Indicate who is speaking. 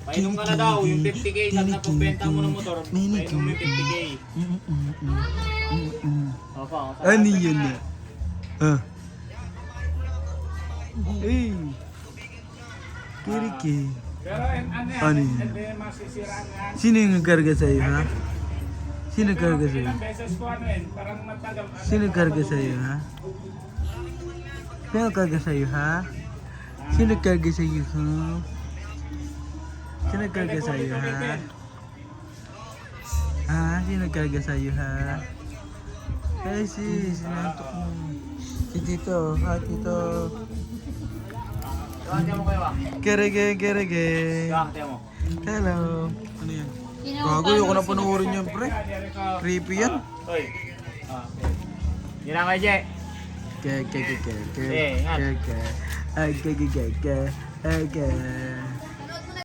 Speaker 1: Painom ka na daw, yung 50k na napagbenta mo ng motor, painom mo yung 50k. Opo,
Speaker 2: Ano yun na? Eh. Kiriki.
Speaker 3: Pero
Speaker 2: Ano yun?
Speaker 3: hindi masisiraan yan.
Speaker 2: Sino yung nagkarga sa'yo, ha? Sino nagkarga sa'yo?
Speaker 3: Ilang beses ko parang matagal.
Speaker 2: Sino nagkarga sa'yo, ha? Sino nagkarga sa'yo, ha? Sino nagkarga sa'yo, ha? Sino nagkarga sa'yo, ha? Ha? Sino nagkarga sa'yo, ha? Ay, sis, sinantok mo. Si Tito, ha, Tito.
Speaker 1: Kaya mo kayo ah.
Speaker 2: Kerege.
Speaker 1: Kaya mo.
Speaker 2: Hello. Ano yan? Gago, ayoko na panoorin yan, pre. Creepy yan.
Speaker 1: Hoy. Okay. Hindi na kayo, Je.
Speaker 2: Ke.
Speaker 1: Eh, ingat.
Speaker 2: Ay, ke.